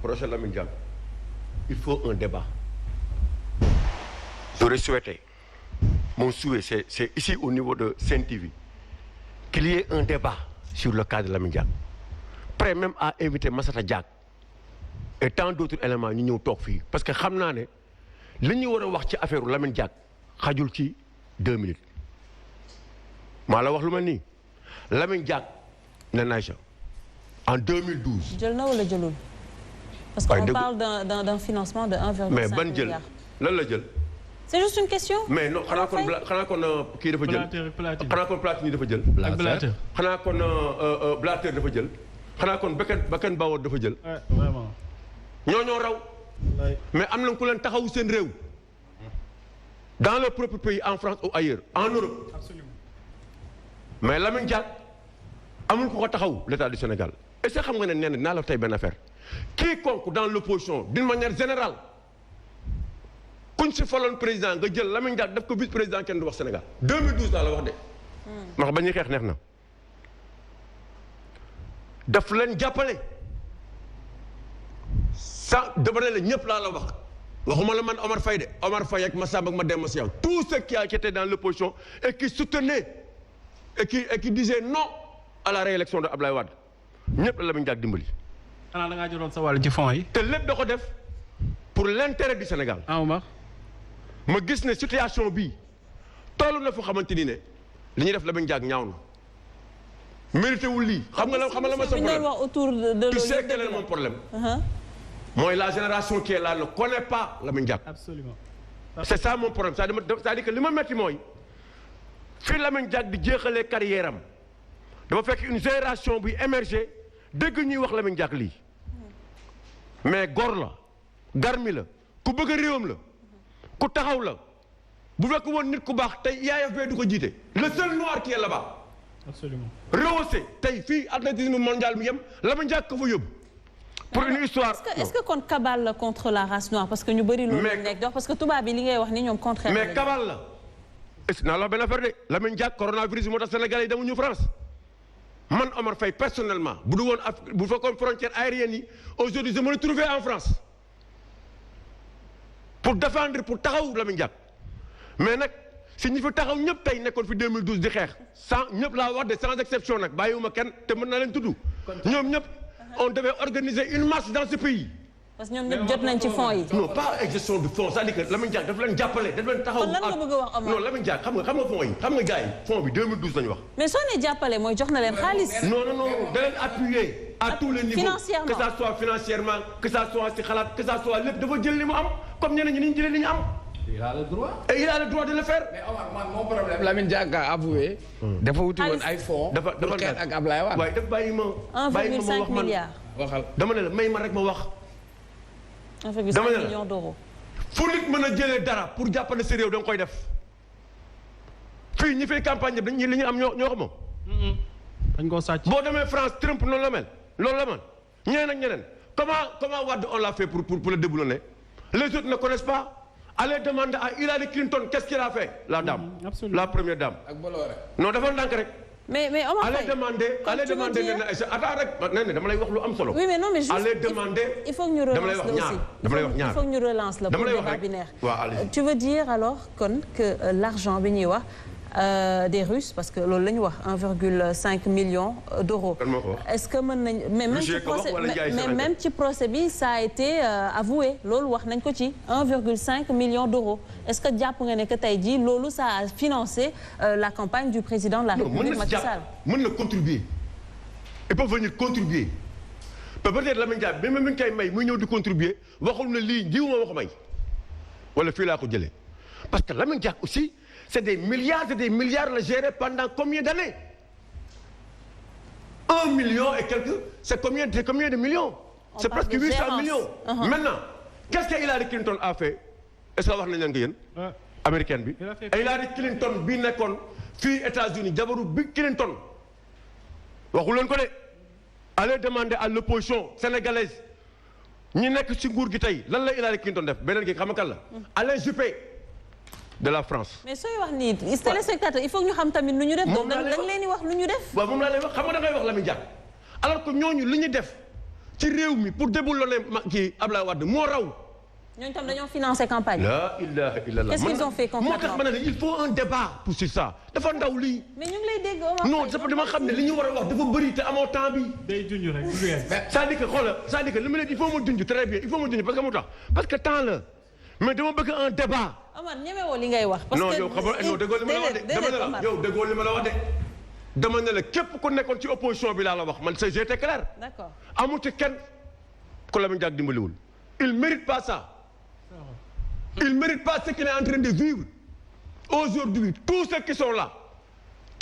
procès Lamine Diack il faut un débat. J'aurais souhaité, mon souhait c'est ici au niveau de Sen TV qu'il y ait un débat sur le cas de Lamine Diack, prêt même à inviter Massata Diack et tant d'autres éléments ñu ñëw toog fii parce que xam naa ne li ñu war a wax ci affaire Lamine Diack xajul ci 2 minutes maa la wax lu mel nii Lamine Diack ne Naïcha en 2012. jël na wala jëlul. parce qu'on parle d'un financement de 1,5 milliard. mais ban jël lan la jël. c'est juste une question. mais non xanaa kon kii dafa jël. xanaa kon Platini dafa jël. Blatter xanaa kon Blatter dafa jël. xanaa kon Bakken Bawor dafa jël. vraiment. ñoo raw. mais am na ku leen taxawu seen réew. dans leur propre pays en France ou ailleurs en Europe. Absolument. mais Lamine Diack amul ko taxaw l'État du Sénégal est-ce que xam nga ne nee na dinaa la tey benn affaire quiconque dans l'opposition d'une manière générale kuñ si faloon président nga jël Lamine Diack def ko vice-président kenn du wax Sénégal 2012 laa la wax de. ndax ba ñuy xeex neex na. daf leen jàppale sa dama ne la ñëpp laa la wax waxuma la man Omar Faye de Omar Faye ak Massamba ak Mademba Siang tout ceux qui étaient dans l'opposition et qui soutenaient et qui disaient non à la réélection de Ablaye Wade ñëpp la Lamine Diack dimbali. xanaa da ngaa jëloon sa wàll ci fonds yi. te lépp da ko def pour l'intérêt du Sénégal. ah Omar. ma gis ne situation bii toll na fu xamante ni ne li ñuy def Lamine Diack ñaaw na mérité wul lii. xam nga la ma sa problème wax autour de tu sais quel est mon problème. mooy la génération qui est là ne connaît pas Lamine Diack. Absolument. c'est ça mon problème c'est-à-dire que li ma metti mooy fii Lamine Diack di jeexalee carrière am dafa fekk une génération bi émergé dégg ñuy wax Lamine Diack lii mais gor la garmi la ku bëgg a réewam la ku taxaw la bu fekk woon nit ku baax tey IAFB du ko jiite le seul noir qui est là-bas. Absolument. rehaussé tey fii athlétisme mondial mi yem Lamine Diack ko fa yóbbu. pour une histoire est-ce que kon cabale la contre la race noire parce que ñu bëri loolu nekk dox parce que tubaab bi li ngay wax ni ñoom contraire mais cabale la est naa la benn affaire de Lamine Diack coronavirus moo tax Sénégalais yi demuñu France man Omar Faye personnellement bu du woon bu fekkoon frontière aérienne yi aujourd'hui je me retrouvais en France pour défendre pour taxaw Lamine Diack mais nag si ñi fi taxaw ñëpp tey nekkoon fi 2012 di xeex sans ñëpp laa wax de sans exception nag bàyyiwuma kenn te mën naa leen tudd ñoom ñëpp on devait organiser une marche dans ce pays. parce que ñoom ñëpp jot nañ ci fonds yi. non pas gestion de fonds c'est-à-dire que Lamine Diack daf leen jàppale daf leen taxaw. kon lan nga bëgg a wax Omar non Lamine Diack xam nga fonds yi xam nga gars yi fonds bi 2012 lañu wax. mais soo nee jàppale mooy jox na leen xaalis. non da leen appuyer à tous les niveaux. financièrement que ça soit financièrement que ça soit si xalaat que ça soit lépp dafa jël li mu am comme ñeneen ñi ni ñu jëlee li ñu am. il a le droit. et il a le droit de le faire. mais Omar man mon problème Lamine Diack a avoué. dafa wuti woon ay fonds. dafa xeex ak Ablaye Wade. waaye daf bàyyi ma. 1,5 milliard. waxal dama ne la may ma rek ma wax. 1,5 million d'euros. fu nit mën a jëlee dara pour jàppale sa réew da nga koy def fii ñi fay campagne bi dañuy li ñu am ñoo ko moom. dañ koo sàcc. boo demee France Trump noonu la mel loolu la man ñeneen ak ñeneen comment Wade on l'a fait pour le déboulonner les autres ne connaissent pas. Allez demander à Hillary Clinton qu'est-ce qu'elle a fait la dame. La première dame. ak Bolloré. non dafa ndànk rek. mais Omar Faye allez demander nee na attends rek nee na dama lay wax lu am solo. oui mais non mais juste allez demander. il faut que ñu relance la aussi dama lay wax ñaar il faut que ñu relance la pour débat bi neex. tu veux dire alors kon que l'argent bi ñuy wax des Russes parce que loolu la ñu wax 1,5 million d'euros. est-ce que mën nañ mais même ci procès bi ça a été avoué loolu wax nañ ko ci 1,5 million d'euros est-ce que jàpp nga ne que tey jii loolu ça a financé la campagne du président de la République Macky Sall. mën na contribuer ils peuvent venir contribuer peut-être Lamine Diack bi ñu koy may muy ñëw di contribuer waxul na lii jiw ma wax may wala fii laa ko jëlee parce que Lamine Diack aussi. C'est des milliards la géré pendant combien d'années 1 million et quelques c'est combien de millions c'est presque 800 millions maintenant qu'est-ce que Hillary Clinton a fait est-ce que wax nañ leen ko yéen américaine bi Hillary Clinton bi nekkoon fii États-Unis jabaru bi Clinton waxu leen ko de allez demander à l'opposition sénégalaise ñi nekk ci nguur gi tey lan la Hillary Clinton def beneen gi xam nga kan la Alain Juppé de la France. mais sooy wax nii téléspectateur il faut que ñu xam tamit lu ñu def. moom da nga leen di wax lu ñu def. waaw moom laa lay wax xam nga da ngay wax Lamine Diack alors que ñooñu li ñu def ci réew mi pour déboulonner kii Abdoulaye Wade moo raw. ñooñu tam dañoo financé campagne. la ilaha illallah. Qu'est-ce qu'ils ont fait concrètement? moo tax ma ne il faut un débat pour ça dafa ndaw lii. mais ñu ngi lay dégg Omar. non dafa dama xam ne li ñu war a wax dafa bëri te amoo temps bi. day junj rek du yegg. c'est-à-dire que xoolal c'est-à-dire que li ma leen il faut ma junj très bien il faut ma junj parce que moo tax parce que temps la mais dama bëgg un débat. Omar ñemewoo li ngay wax. parce que non yow xam nga non déggoo li ma la wax de dama ne la yow déggoo li ma la wax de. dama ne la képp ku nekkoon ci opposition bi laa la wax man c'est j'étais clair. d'accord amul ci kenn ku Lamine Diack dimbaliwul. il mérite pas ça. il mérite pas ce qu'il est en train de vivre aujourd'hui tous ceux qui sont là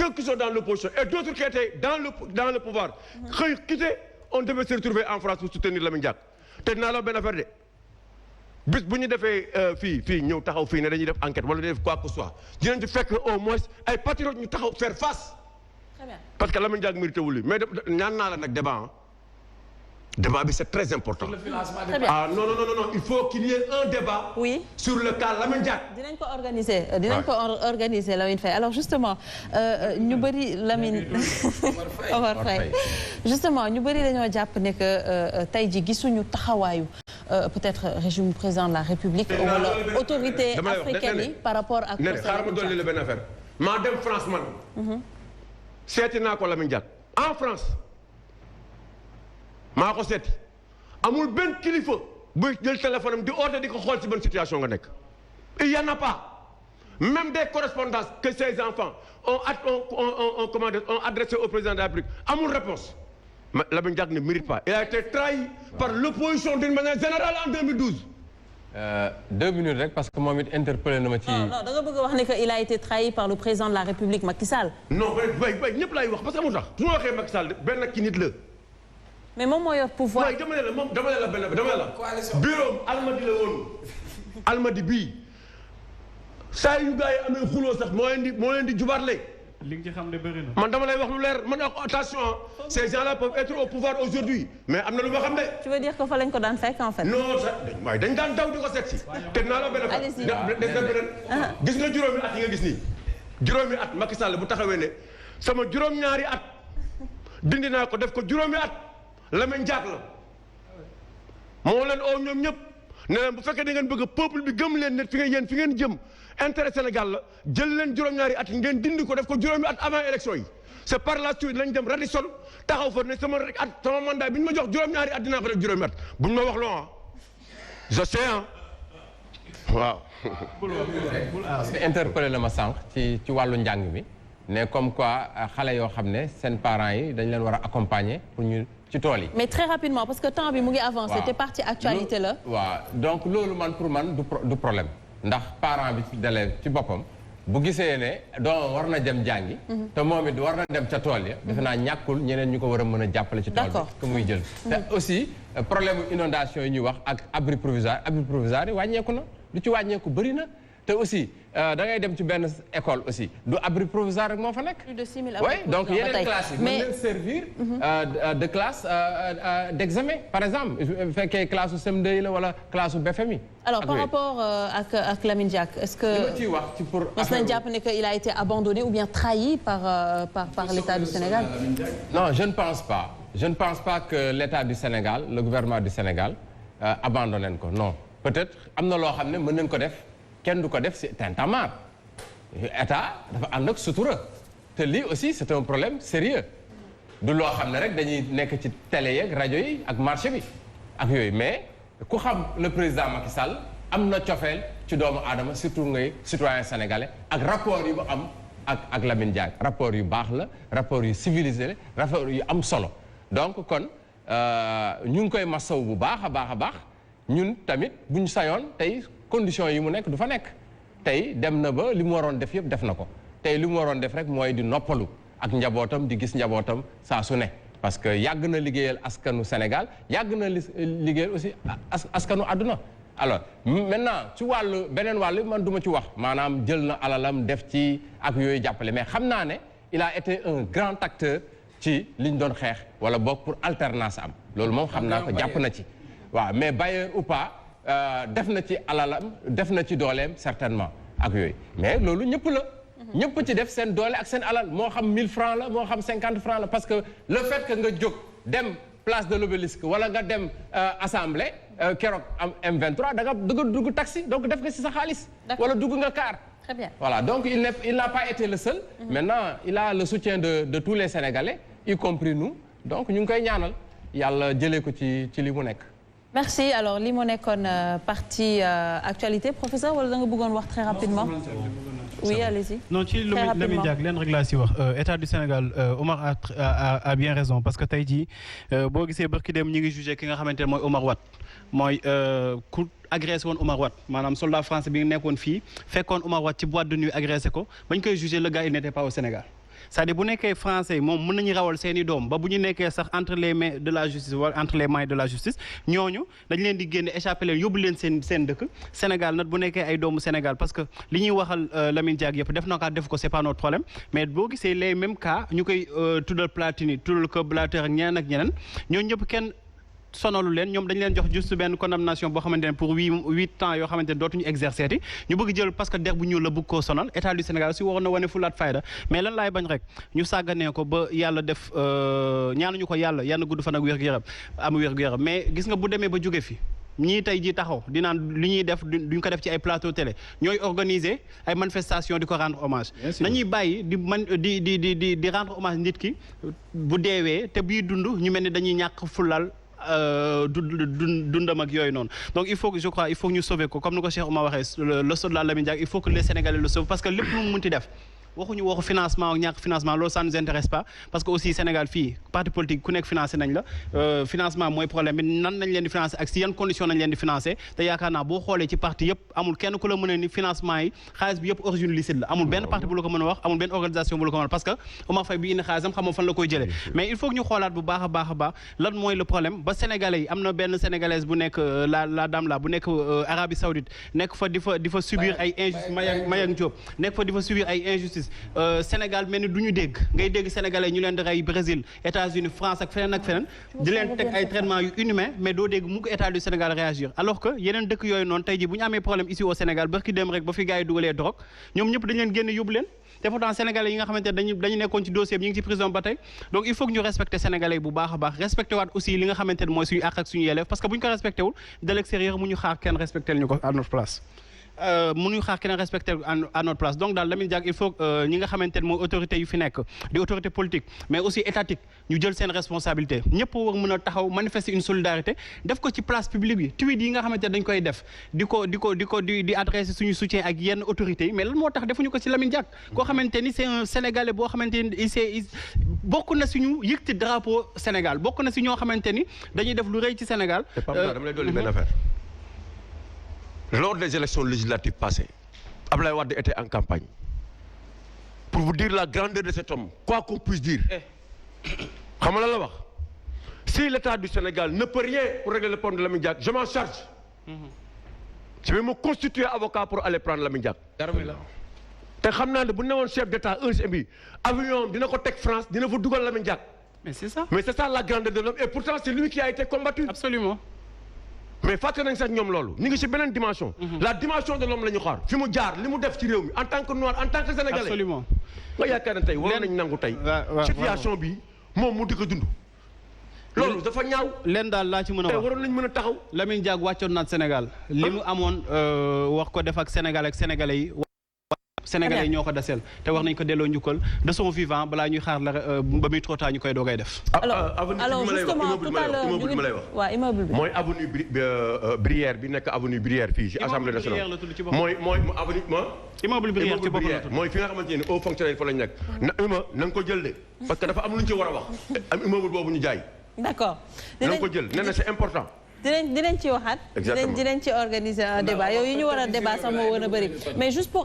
ceux qui sont dans l'opposition et d'autres qui étaient dans le pouvoir xëy quitté on devait se retrouver en France pour soutenir Lamine Diack te dinaa la benn affaire de bis bu ñu defee fii ñëw taxaw fii ne dañuy def enquête wala dañuy def quoi que ce soit dinañ ci fekk au moins ay patriotes ñu taxaw faire face. très bien parce que Lamine Diack mérité wul mais ñaan naa la nag débat débat bi c'est très important. très bien ah non il faut qu'il y ait un débat. oui sur le cas Lamine Diack. dinañ ko organiser Lamine Faye alors justement ñu bëri Lamine Omar Faye justement ñu bëri dañoo jàpp ne que tey ji gisuñu taxawaayu peut-être régime président de la République wala autorité africaine yi par rapport ak xaaral ma dolli la benn affaire maa dem France man seeti naa ko Lamine Diack en France maa ko seeti amul benn kilifa buy jël téléphone am di oote di ko xool ci bonne situation nga nekk il y en a pas même des correspondances que ces enfants ont adressé au président de la République amul réponse Lamine Diack ne mérite pas il a été trahi par l'opposition d'une manière générale en 2012. 2 minutes rek parce que moom it interpellé na ma ci. non da nga bëgg a wax ne que il a été trahi par le président de la République Macky Sall. non bay ñëpp laay wax parce que amul tax su ma waxee Macky Sall benn ki nit la. mais moom moo yor pouvoir. waaye dama ne la benn dama ne la. bureau Almadi la woon. Almadi bii saa yu gars yi amee xuloo sax moo leen di jubaatlee. li nga ci xam ne bëri na. man dama lay wax lu leer man attention ces gens-là peuvent être au pouvoir aujourd'hui mais am na lu ma xam ne. tu veux dire que fa lañ ko daan fekk en fait. non sax waaye dañ daan daw di ko seet si. te naa la benn gis nga juróomi at yi nga gis nii. juróomi at Macky Sall bu taxawee ne sama juróom-ñaari at dindi naa ko def ko juróomi at Lamine Diack la moo leen oo ñoom ñëpp ne leen bu fekkee da ngeen bëgg peuple bi gëm leen ne fi ngeen jëm intérêt Sénégal la jël leen juróom-ñaari at ngeen dindi ko def ko juróomi at avant élection yi c'est par la suite lañ dem Radisson taxaw fa ne sama mandat bi ñu ma jox juróom-ñaari at dinaa ko def juróomi at buñ ma wax loo je sais waaw. interpellé la ma sànq ci wàllu njàng mi ne comme quoi xale yoo xam ne seen parents yi dañ leen war a accompagner pour ñu ci tool yi. mais très rapidement parce que temps bi mu ngi avancé. te partie actualité la. waaw donc loolu pour man du problème ndax parent bi ci d'élève ci boppam bu gisee ne doomam war na dem jàngi. te moom it war na dem ca tool ya. defe naa ñàkkul ñeneen ñu ko war a mën a jàppale ci tool bi. que muy jël. te aussi problème inondation yi ñuy wax ak abri provisoire yi wàññeeku na lu ci wàññeeku bëri na. te aussi da ngay dem ci benn école aussi du abri provisoire rek moo fa nekk. plus de 6 000 abris provisoires donc yeneen classes yi mën leen servir de classe d'examen par exemple bu fekkee classe su CM2 yi la wala classe su BFM yi. alors par rapport ak Lamine Diack est-ce que. li ma ciy wax ci pour. parce que nañu jàpp ne que il a été abandonné ou bien trahi par l'État du Sénégal. non je ne pense pas que l'État du Sénégal le gouvernement du Sénégal abandonné ko non peut-être am na loo xam ne mën nañu ko def. kenn du ko def si tintamarre état dafa ànd ak sutura te lii aussi c'est un problème sérieux du loo xam ne rek dañuy nekk ci télé yeeg rajo yi ak marché bi ak yooyu mais ku xam le président Macky Sall am na cofeel ci doomu aadama surtout ngay citoyen sénégalais ak rapport yu mu am ak Lamine Diack rapport yu baax la rapport yu civilisé la rapport yu am solo donc kon ñu ngi koy masaw bu baax a baax ñun tamit buñ sayoon tey conditions yi mu nekk du fa nekk tey dem na ba li mu waroon def yëpp def na ko tey li mu waroon def rek mooy di noppalu ak njabootam di gis njabootam saa su ne parce que yàgg na liggéeyal askanu Sénégal yàgg na liggéeyal aussi askanu àdduna alors maintenant ci beneen wàll man du ma ci wax maanaam jël na alalam def ci ak yooyu jàppale mais xam naa ne il a été un grand acteur ci liñ doon xeex wala boog pour alternance am loolu moom xam naa ko jàpp na ci waaw mais bailleur ou pas def na ci alalam def na ci dooleem certainement ak yooyu mais loolu ñëpp la ñëpp ci def seen doole ak seen alal moo xam 1000 francs la moo xam 50 francs la parce que le fait que nga jóg dem place de l'Obélisque wala nga dem assemblée keroog am M23 da nga dugg taxi donc def nga ci sa xaalis. wala dugg nga car. Très bien. Voilà, donc il n'a pas été le seul. Maintenant, il a le soutien de tous les Sénégalais, y compris nous. Donc, ñu ngi koy ñaanal yàlla jëlee ko ci li mu nekk. Merci. Alors, li mu nekkoon partie actualité. Professeur, wala da nga bëggoon wax très rapidement? Oui, allez-y. Non, ci Lamine Diack leen rek laa si wax état du Sénégal Omar a bien raison parce que tey jii boo gisee barki dem ñi ngi jugé ki nga xamante ne mooy Omar Watt mooy ku agressé woon Omar Watt maanaam soldat français bi nekkoon fii fekkoon Omar Watt ci boîte de nuit agressé ko bañ koy jugé le gars il n'était pas au Sénégal. c'est-à-dire bu nekkee français moom mën nañu rawal seen i doom ba bu ñu nekkee sax entre les mains de la justice wala entre les mains de la justice ñooñu dañ leen di génne échappé leen yóbbu leen seen dëkk Sénégal nag bu nekkee ay doomu Sénégal parce que li ñuy waxal Lamine Diack yëpp def na ko def ko c'est pas notre problème mais boo gisee les mêmes cas ñu koy tuddal Platini tuddal ko Blatter ak ñeneen ñooñu ñëpp kenn sonalu leen ñoom dañ leen jox juste benn condamnation boo xamante ne pour 8 ans yoo xamante ne dootuñu exercer ti ñu bëgg jël parce que der bu ñuul la bëgg koo sonal état du Sénégal aussi waroon na wane fulaat fayda mais lan laay bañ rek ñu sàgganee ko ba yàlla def ñaanuñu ko yàlla gudd fan ak wér-gu-yaram am wér-gu-yaram mais gis nga bu demee ba jóge fi ñii tey ji taxaw di naan li ñuy def duñ ko def ci ay plateau télé ñooy organiser ay manifestation di ko rendre hommage nañuy bàyyi di rendre hommage nit ki bu deewee te bii dund ñu mel ni dañuy ñàkk fulal dundam ak yooyu noonu donc il faut que je crois il faut que ñu sauver ko comme ni ko Cheikh Oumar waxee le soldat Lamine Diack il faut que les Sénégalais le sauvent parce que lépp lu mu munti def waxuñu waxu financement ak ñàkk financement loolu ça nous intéresse pas parce que aussi Sénégal fii parti politique ku nekk financé nañ la financement mooy problème bi nan nañ leen di financé ak si yan condition nañ leen di financé te yaakaar naa boo xoolee ci parti yëpp amul kenn ku la mën a ni financement yi xaalis bi yëpp origine licite la amul benn parti bu la ko mën a wax amul benn organisation bu la ko mën a parce que Omar Faye bi indi xaalisam xamoo fan la koy jëlee mais il faut que ñu xoolaat bu baax a baax lan mooy le problème ba sénégalais yi am na benn sénégalaise bu nekk la dame là bu nekk Arabie Saoudite nekk fa di fa subir ay injustice Mayang Diop nekk fa di fa subir ay injustice Sénégal mel ni du ñu dégg ngay dégg sénégalais ñu leen di rey Brésil États-Unis France ak feneen di leen teg ay traitements yu inhumains mais doo dégg mukk état du Sénégal réagir alors que yeneen dëkk yooyu noonu tey ji bu ñu amee problème ici au Sénégal barki dem rek ba fi gars yi dugalee drogue ñoom ñëpp dañ leen génn yóbbu leen te pourtant sénégalais yi nga xamante ne dañu nekkoon ci dossier bi ñu ngi ci prison ba tey donc il faut que ñu respecter sénégalais bu baax a baax respecté waat aussi li nga xamante ne mooy suñu àq ak suñu yelleef parce que bu ñu ko respecté wul de l'extérieur mu ñu xaar kenn respecté ñu ko à notre place mënuñu xaar keneen respecté à notre place donc daal Lamine Diack il faut ñi nga xamante ne mooy autorité yu fi nekk di autorité politique mais aussi étatique ñu jël seen responsabilité ñëpp war mën a taxaw manifester une solidarité def ko ci place publique bi tweet yi nga xamante ne dañ koy def di adresser suñu soutien ak yenn autorités yi mais lan moo tax defuñu ko ci Lamine Diack koo xamante ni c'est un sénégalais boo xamante ni bokk na suñu yëkkati drapeau Sénégal bokk na si ñoo xamante ni dañuy def lu rëy ci Sénégal. dama lay dolli benn affaire. Lors des élections législatives passées, Abdoulaye Wade était en campagne. Pour vous dire la grandeur de cet homme, quoi qu'on puisse dire. Xam nga la wax si l'État du Sénégal ne peut rien pour régler le problème de Lamine Diack, je m'en charge. Je vais me constituer avocat pour aller prendre Lamine Diack. te xam naa ne bu newoon chef d'État bi avion dina ko teg France dina fa dugal Lamine Diack. Mais c'est ça la grandeur de l'homme et pourtant c'est lui qui a été combattu. Absolument. mais fàtte nañ sax ñoom loolu ñu ngi ci beneen dimension. La dimension de l'homme la ñu xaar fi mu jaar li mu def ci réew mi en tant que noir en tant que sénégalais. Absolument. nga yaakaar ne tey war nañ nangu tey. situation bi moom mu di ko dund. loolu dafa ñaaw. leen daal laa ci mën a wax tey waroon nañ mën a taxaw. Lamine Diack wàccoon naat Sénégal. li mu amoon wax ko def ak Sénégal ak sénégalais yi. Sénégalais ñoo ko deseel te wax nañ ko delloo njukkal de son vivant balaa ñuy xaar la ba muy trop tard ñu koy doogay def. alors justement tout à l'heure immeuble bi ma lay wax waaw immeuble bi mooy avenue Brière bi nekk avenue Brière fii ci assemblée nationale mooy avenue immeuble Brière ci boppam la tudd mooy fi nga xamante ne au fonctionnaire fa lañ nekk na nga ko jël de parce que dafa am lu ñu ci war a wax am immeuble boobu ñu jaay. d'accord na nga ko jël nee na c'est important. dinañ ci waxaat. exactement dinañ ci organiser un débat yow yi ñu war a débat sax moo war a bëri mais juste pour